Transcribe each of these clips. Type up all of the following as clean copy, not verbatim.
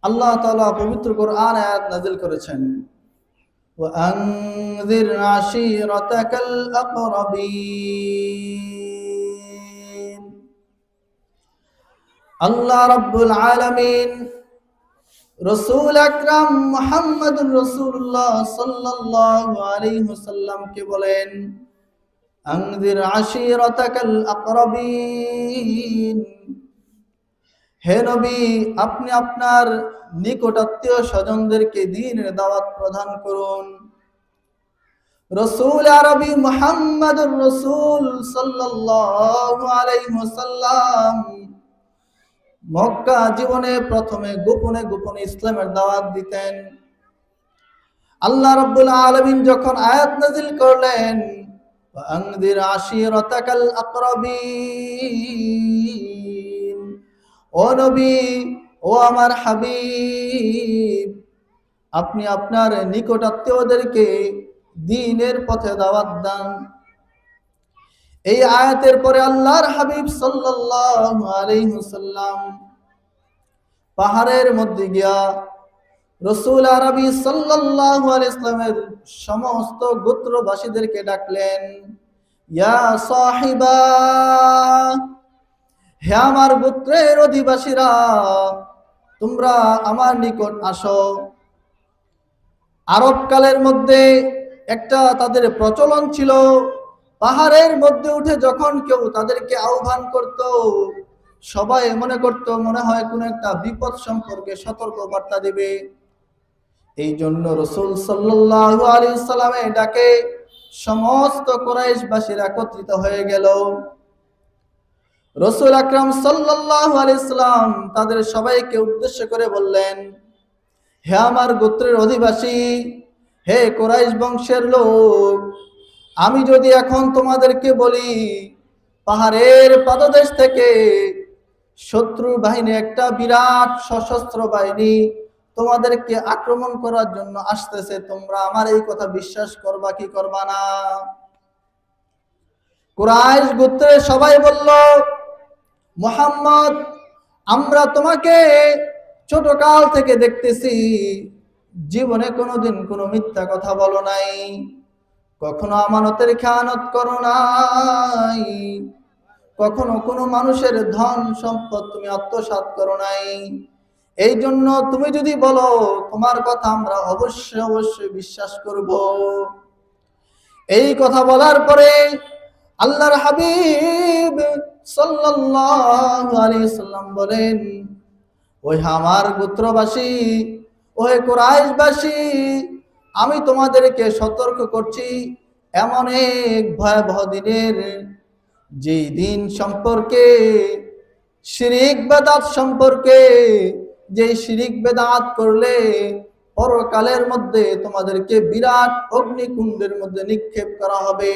আল্লাহ তাআলা পবিত্র কোরআন আয়াত নাযিল করেছেন, وأنذر عشيرتك الأقربين। আল্লাহ রাব্বুল আলামিন রাসূল আকরাম মুহাম্মদুর রাসূলুল্লাহ সাল্লাল্লাহু আলাইহি ওয়াসাল্লামকে বলেন, আনযির আশীরাতাকাল আকরাবিন। হে নবী, আপনি আপনার নিকটাত্মীয় স্বজনদেরকে দ্বীনের দাওয়াত প্রদান করুন। রাসূল আরবি মুহাম্মদুর রাসূল সাল্লাল্লাহু আলাইহি ওয়াসাল্লাম মক্কা জীবনে প্রথমে গোপনে গোপনে ইসলামের দাওয়াত দিতেন। আল্লাহ রাব্বুল আলামিন যখন আয়াত নাযিল করলেন, আনযির আশীরাতাকাল আকরাবিন, ও নবী, ও আমার হাবিব, আপনি আপনার নিকটাত্মীয়দেরকে দ্বীনের পথে দাওয়াত দেন। এই আয়াতের পরে আল্লাহর হাবিব সাল্লাল্লাহু আলাইহি ওয়াসাল্লাম পাহাড়ের মধ্যে গিয়া রাসূল আরবি সাল্লাল্লাহু আলাইহি ওয়াসাল্লামের সমস্ত গোত্রবাসীদেরকে ডাকলেন, ইয়া সাহিবা, হে আমার গোত্রের অধিবাসীরা, তোমরা আমার নিকট আসো। আরব কালের মধ্যে একটা তাদের প্রচলন ছিল, পাহাড়ের মধ্যে উঠে যখন কেউ তাদেরকে আহ্বান করত, সবাই মনে করত মনে হয় কোন একটা বিপদ সম্পর্কে সতর্ক বার্তা দিবে। এই জন্য রাসূল সাল্লাল্লাহু আলাইহি ওয়াসাল্লামের ডাকে সমস্ত কুরাইশবাসীরা একত্রিত হয়ে গেল। রাসূল আকরাম সাল্লাল্লাহু আলাইহি ওয়াসাল্লাম তাদের সবাইকে উদ্দেশ্য করে বললেন, হে আমার গোত্রের অধিবাসী, হে কুরাইশ বংশের লোক, আমি যদি এখন তোমাদেরকে বলি পাহাড়ের পাদদেশ থেকে শত্রু বাহিনী, একটা বিরাট সশস্ত্র বাহিনী তোমাদেরকে আক্রমণ করার জন্য আসতেছে, তোমরা আমার এই কথা বিশ্বাস করবা কি করবা না? কুরাইশ গোত্রের সবাই বলল, মুহাম্মদ, আমরা তোমাকে ছোট কাল থেকে দেখতেছি, জীবনে কোনোদিন কোনো মিথ্যা কথা বলো নাই, কখনো আমানতের খেয়ানত করো নাই, কখনো কোনো মানুষের ধন সম্পদ তুমি আত্মসাৎ করো নাই। এই জন্য তুমি যদি বলো তোমার কথা আমরা অবশ্যই অবশ্যই বিশ্বাস করব। এই কথা বলার পরে আল্লাহর হাবিব সাল্লাল্লাহু আলাইহি ওয়াসাল্লাম বলেন, ওই আমার গোত্রবাসী, ওই কুরাইশবাসী, আমি তোমাদেরকে সতর্ক করছি এমন এক ভয়াবহ দিনের, যেই দিন সম্পর্কে, শিরিক বেদাত সম্পর্কে, যেই শিরিক বেদাত করলে পরকালের মধ্যে তোমাদেরকে বিরাট অগ্নিকুণ্ডের মধ্যে নিক্ষেপ করা হবে।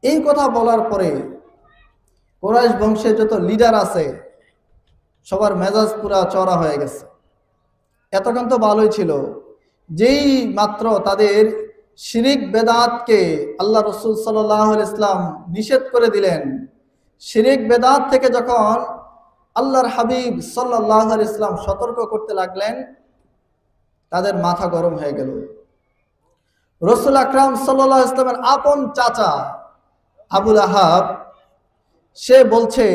এই কথা বলার পরে কুরাইশ বংশের যত লিডার আছে সবার মেজাজ পুরা চড়া হয়ে গেছে। এতক্ষণ তো ভালোই ছিল, যেই মাত্র তাদের শিরিক বেদাতকে আল্লাহ রাসূল সাল্লাল্লাহু আলাইহি ওয়াসাল্লাম নিষেধ করে দিলেন, শিরিক বেদাত থেকে যখন আল্লাহর হাবিব সাল্লাল্লাহু আলাইহি ওয়াসাল্লাম সতর্ক করতে লাগলেন, তাদের মাথা গরম হয়ে গেল। রাসূল আকরাম সাল্লাল্লাহু আলাইহি ওয়াসাল্লামের আপন চাচা আবু লাহাব, সে বলছে,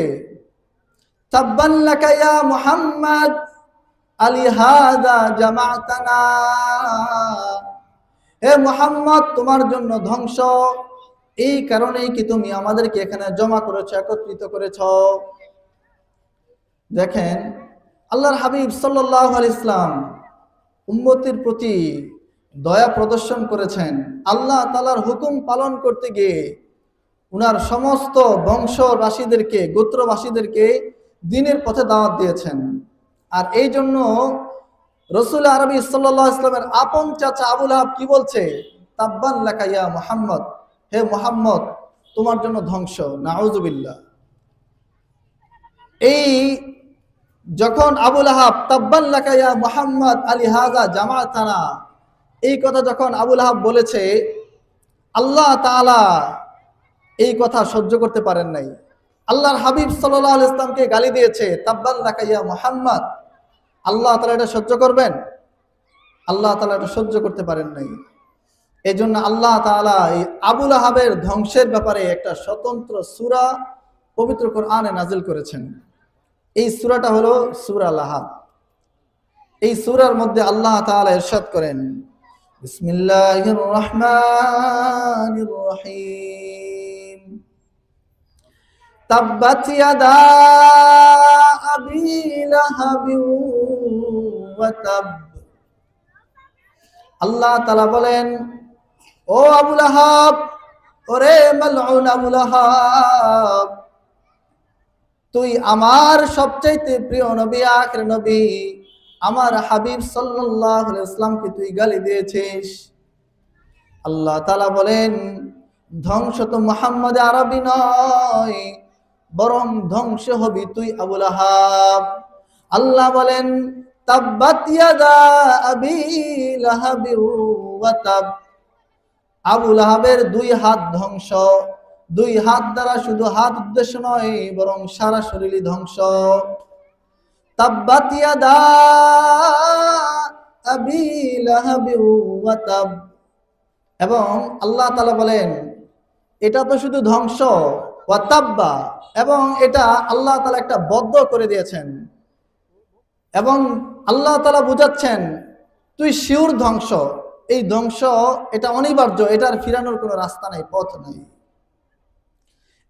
তাব্বান লাকা ইয়া মুহাম্মদ আলিহাযা জামাতানা, হে মুহাম্মদ, তোমার জন্য ধ্বংস, এই কারণেই কি তুমি আমাদেরকে এখানে জমা করেছো, একত্রিত করেছো? দেখেন, আল্লাহর হাবিব সাল্লাল্লাহু আলাইহি ওয়াসাল্লাম উম্মতের প্রতি দয়া প্রদর্শন করেছেন। আল্লাহ তাআলার হুকুম পালন করতে গিয়ে উনার সমস্ত বংশবাসীদেরকে, গোত্রবাসীদেরকে দ্বীনের পথে দাওয়াত দিয়েছেন। আর এই জন্য রাসূল আরবি সাল্লাল্লাহু আলাইহি ওয়াসাল্লামের আপন চাচা আবু লাহাব কি বলছে, তাব্বান লাকা ইয়া মুহাম্মদ, হে মুহাম্মদ, তোমার জন্য ধ্বংস, নাউযুবিল্লাহ। এই যখন আবু লাহাব তাব্বান লাকা ইয়া মুহাম্মদ আলিহাযা জামাতানা, এই কথা যখন আবু লাহাব বলেছে, আল্লাহ তাআলা এই কথা সহ্য করতে পারেন নাই। আল্লাহর হাবিব সাল্লাল্লাহু আলাইহি ওয়াসাল্লামকে গালি দিয়েছে, তাব্বান লাকা ইয়া মুহাম্মদ, আল্লাহ তাআলা এটা সহ্য করবেন? আল্লাহ তাআলা এটা সহ্য করতে পারেন নাই। এই জন্য আল্লাহ তাআলা এই আবু লাহাবের ধ্বংসের ব্যাপারে একটা স্বতন্ত্র সূরা পবিত্র কোরআনে নাজিল করেছেন। এই সূরাটা হলো সূরা লাহাব। এই সূরার মধ্যে আল্লাহ তাআলা ইরশাদ করেন, বিসমিল্লাহির রহমানির রহিম, তাব্বাত ইয়াদা আবি লাহাবি ওয়া তাব। আল্লাহ তাআলা বলেন, ও আবু লাহাব, ওরে মালউন আবু লাহাব, তুই আমার সবচাইতে প্রিয় নবী, আখির নবী, আমার হাবিব সাল্লাল্লাহু আলাইহি ওয়াসাল্লামকে তুই গালি দিয়েছিস। আল্লাহ তাআলা বলেন, ধ্বংস তো মুহাম্মদ আরবি নয়, বরং ধ্বংস হবি তুই আবু লাহাব। আল্লাহ বলেন, তাব্বাত ইয়াদা আবি লাহাবি ওয়া তাব। আবু লাহাবের দুই হাত ধ্বংস। দুই হাত দ্বারা শুধু হাত উদ্দেশ্য নয়, বরং সারা শরীরই ধ্বংস। তাব্বাত ইয়াদা আবি লাহাবি ওয়া তাব। এবং আল্লাহ তাআলা বলেন, এটা তো শুধু ধ্বংস, ওয়া তাব্বা, এবং এটা আল্লাহ তাআলা একটা বদ্ধ করে দিয়েছেন। এবং আল্লাহ তাআলা বুঝাচ্ছেন, তুই শিওর ধ্বংস। এই ধ্বংস এটা অনিবার্য, এটার ফিরানোর কোনো রাস্তা নাই, পথ নাই।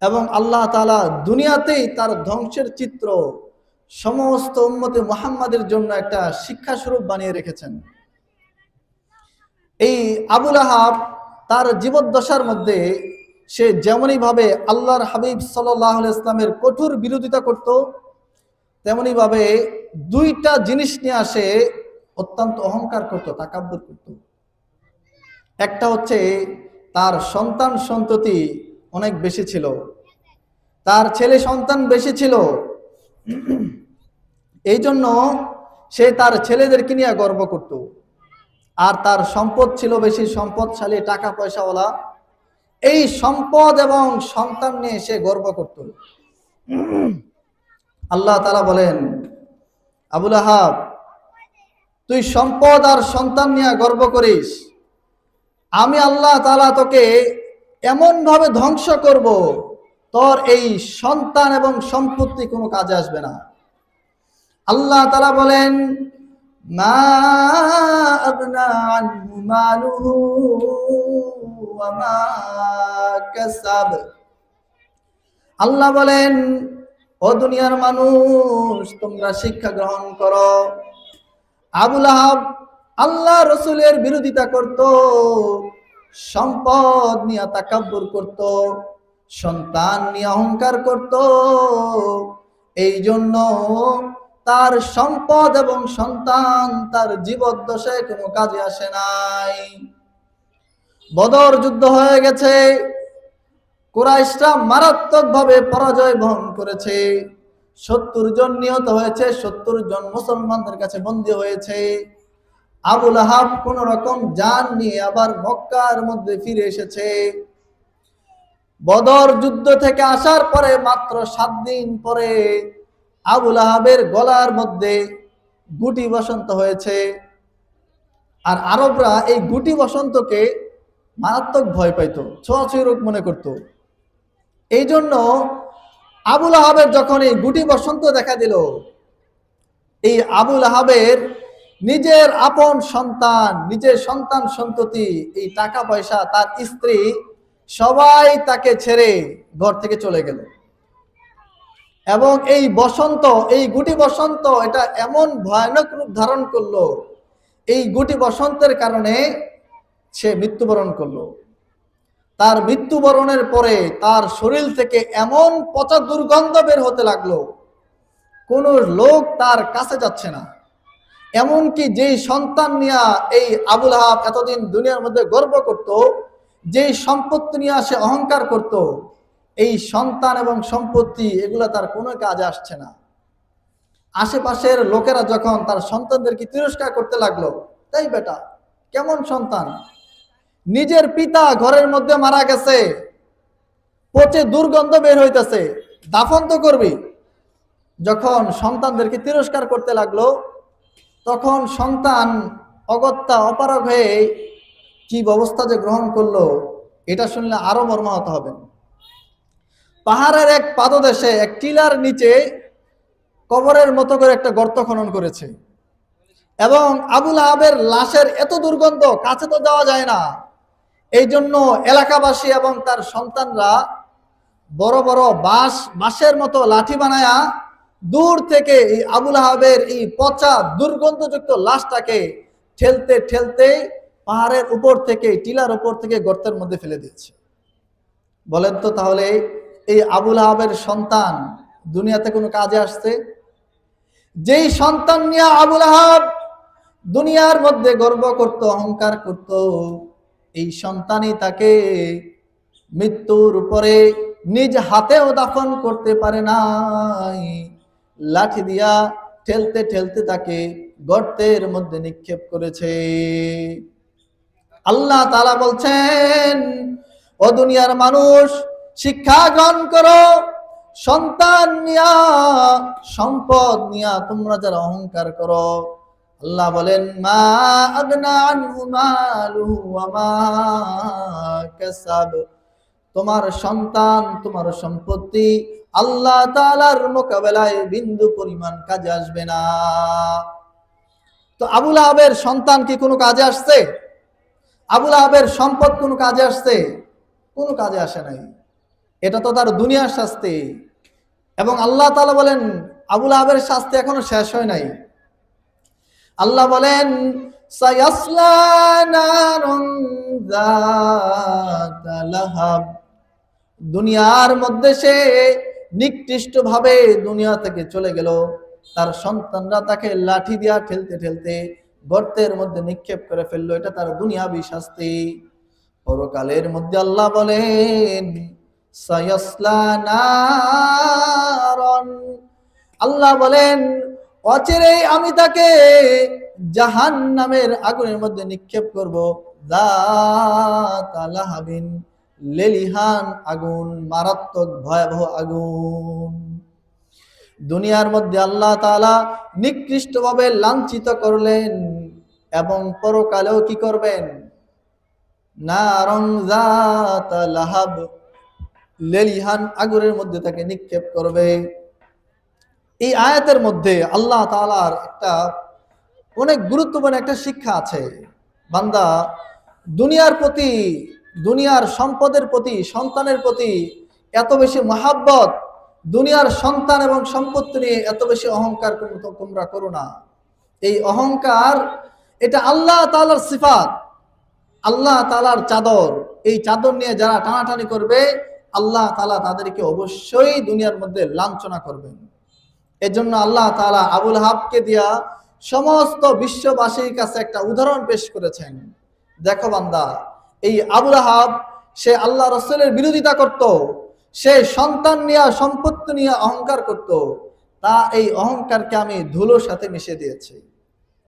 এবং আল্লাহ তাআলা দুনিয়াতেই তার ধ্বংসের চিত্র সমস্ত উম্মতে মুহাম্মাদের জন্য একটা শিক্ষা স্বরূপ বানিয়ে রেখেছেন। এই আবু লাহাব তার জীবদ্দশার মধ্যে সে যেমনই ভাবে আল্লাহর হাবিব সাল্লাল্লাহু আলাইহি ওয়াসাল্লামের কঠোর বিরোধিতা করত, তেমনি ভাবে দুইটা জিনিস নিয়ে আসে অত্যন্ত অহংকার করত, তাকাব্বুর করত। একটা হচ্ছে তার সন্তান সন্ততি অনেক বেশি ছিল, তার ছেলে সন্তান বেশি ছিল। এই জন্য সে তার ছেলেদেরকে নিয়ে গর্ব করত। আর তার সম্পদ ছিল বেশি, সম্পদশালী, টাকা পয়সাওয়ালা। এই সম্পদ এবং সন্তান নিয়ে সে গর্ব করত। আল্লাহ তাআলা বলেন, আবু লাহাব, তুই সম্পদ আর সন্তান নিয়ে গর্ব করিস, আমি আল্লাহ তাআলা তোকে এমন ভাবে ধ্বংস করব, তোর এই সন্তান এবং সম্পত্তি কোনো কাজে আসবে না। আল্লাহ তাআলা বলেন, মা আবনা আনহু মালুহু ওয়া মা কাসাব। আল্লাহ বলেন, ও দুনিয়ার মানুষ, তোমরা শিক্ষা গ্রহণ করো। আবু লাহাব আল্লাহ রসুলের বিরোধিতা করত, সম্পদ নিয়ে তাকাব্বুর করত, সন্তান নিয়ে অহংকার করত। এই জন্য তার সম্পদ এবং সন্তান তার জীবদ্দশায় কোনো কাজে আসে নাই। বদর যুদ্ধ হয়ে গেছে, কুরাইশরা মারাত্মকভাবে পরাজয় বহন করেছে। 70 জন নিহত হয়েছে, 70 জন মুসলমানদের কাছে বন্দী হয়েছে। আবু লাহাব কোন রকম জান নিয়ে আবার মক্কার মধ্যে ফিরে এসেছে। বদর যুদ্ধ থেকে আসার পরে মাত্র 7 দিন পরে আবু লাহাবের গলার মধ্যে গুটি বসন্ত হয়েছে। আর আরবরা এই গুটি বসন্তকে মারাত্মক ভয় পাইত, ছোঁয়াছুঁয়ি রোগ মনে করত। এই জন্য আবু লাহাবের যখন এই গুটি বসন্ত দেখা দিল, এই আবু লাহাবের নিজের আপন সন্তান, নিজের সন্তান সন্ততি, এই টাকা পয়সা, তার স্ত্রী, সবাই তাকে ছেড়ে ঘর থেকে চলে গেল। এবং এই বসন্ত, এই গুটি বসন্ত, এটা এমন ভয়ানক রূপ ধারণ করলো, এই গুটি বসন্তের কারণে সে মৃত্যুবরণ করলো। তার মৃত্যুবরণের পরে তার শরীর থেকে এমন পচা দুর্গন্ধ বের হতে লাগলো, কোন লোক তার কাছে যাচ্ছে না। এমনকি যেই সন্তান নিয়ে এই আবু লাহাব এতদিন দুনিয়ার মধ্যে গর্ব করত, যেই সম্পত্তি নিয়ে সে অহংকার করত, এই সন্তান এবং সম্পত্তি এগুলো তার কোনো কাজে আসছে না। আশেপাশের লোকেরা যখন তার সন্তানদেরকে তিরস্কার করতে লাগলো, তাই বেটা কেমন সন্তান, নিজের পিতা ঘরের মধ্যে মারা গেছে, পচে দুর্গন্ধ বের হইতেছে, দাফন তো করবি। যখন সন্তানদেরকে তিরস্কার করতে লাগলো, তখন সন্তান অগত্যা অপারগ হয়ে কি ব্যবস্থা যে গ্রহণ করলো, এটা শুনলে আরো মর্মাহত হবেন। পাহাড়ের এক পাদদেশে এক টিলার নিচে কবরের মতো করে একটা গর্ত খনন করেছে, এবং আবুল আহাবের লাশের এত দুর্গন্ধ, কাছে তো যাওয়া যায় না। এই জন্য এলাকাবাসী এবং তার সন্তানরা বড় বড় বাঁশের মতো লাঠি বানায়া দূর থেকে এই আবুল আহাবের এই পচা দুর্গন্ধযুক্ত লাশটাকে ঠেলতে ঠেলতে পাহাড়ের উপর থেকে, টিলার উপর থেকে গর্তের মধ্যে ফেলে দিয়েছে। বলেন তো তাহলে এই আবুল আহাবের সন্তান দুনিয়াতে কোনো কাজে আসছে? যেই সন্তান নিয়ে আবুল আহাব দুনিয়ার মধ্যে গর্ব করত, অহংকার করত, এই সন্তানই তাকে মৃত্যুর উপরে নিজ হাতেও দাফন করতে পারে নাই, লাঠি দিয়া ঠেলতে ঠেলতে তাকে গর্তের মধ্যে নিক্ষেপ করেছে। আল্লাহ তাআলা বলছেন, ও দুনিয়ার মানুষ, শিক্ষা গ্রহণ করো। সন্তান নিয়া, সম্পদ নিয়া তোমরা যারা অহংকার করো, আল্লাহ বলেন, মা আগনা আনহু মালুহু ওয়া মা কাসাব। তোমার সন্তান, তোমার সম্পত্তি আল্লাহ তাআলার মোকাবেলায় বিন্দু পরিমাণ কাজে আসবে না। তো আবুল আহাবের সন্তান কি কোনো কাজে আসছে? আবুল আহাবের সম্পদ কোনো কাজে আসছে? কোনো কাজে আসে নাই। এটা তো তার দুনিয়ার শাস্তি। এবং আল্লাহ তাআলা বলেন, আবুল আহাবের শাস্তি এখনো শেষ হয় নাই। আল্লাহ বলেন, সায়াসলা নারুন যাতা লাহাব। দুনিয়ার মধ্যে সে নিকৃষ্ট ভাবে দুনিয়া থেকে চলে গেল, তার সন্তানরা তাকে লাঠি দিয়া ঠেলতে ঠেলতে গর্তের মধ্যে নিক্ষেপ করে ফেললো। এটা তার দুনিয়াবী শাস্তি। পরকালের মধ্যে আল্লাহ বলেন, সায়াসলা নারন। আল্লাহ বলেন, অচিরেই আমি তাকে জাহান্নামের আগুনের মধ্যে নিক্ষেপ করব। যাতা লাহাবিন, লেলিহান আগুন, মারাত্মক ভয়াবহ আগুন। দুনিয়ার মধ্যে আল্লাহ তাআলা নিকৃষ্টভাবে লাঞ্ছিত করলেন, এবং পরকালেও কি করবেন? নারং যাতা লাহাব, লেলিহান আগুনের মধ্যে তাকে নিক্ষেপ করবে। এই আয়াতের মধ্যে আল্লাহ তাআলার একটা অনেক গুরুত্বপূর্ণ একটা শিক্ষা আছে। বান্দা দুনিয়ার প্রতি, দুনিয়ার সম্পদের প্রতি, সন্তানের প্রতি এত বেশি মহাব্বত, দুনিয়ার সন্তান এবং সম্পত্তি নিয়ে এত বেশি অহংকার তোমরা করো না। এই অহংকার, এটা আল্লাহ তাআলার সিফাত, আল্লাহ তাআলার চাদর। এই চাদর নিয়ে যারা টানাটানি করবে, আল্লাহ তাআলা তাদেরকে অবশ্যই দুনিয়ার মধ্যে লাঞ্ছনা করবেন। এজন্য আল্লাহ তাআলা আবুল আহাবকে দিয়া সমস্ত বিশ্ববাসীর কাছে একটা উদাহরণ পেশ করেছেন। দেখো বান্দা, এই আবুল আহাব সে আল্লাহ রাসূলের বিরোধিতা করত, সে সন্তান নিয়ে, সম্পত্তি নিয়ে অহংকার করত। তা এই অহংকারকে আমি ধুলোর সাথে মিশিয়ে দিয়েছি।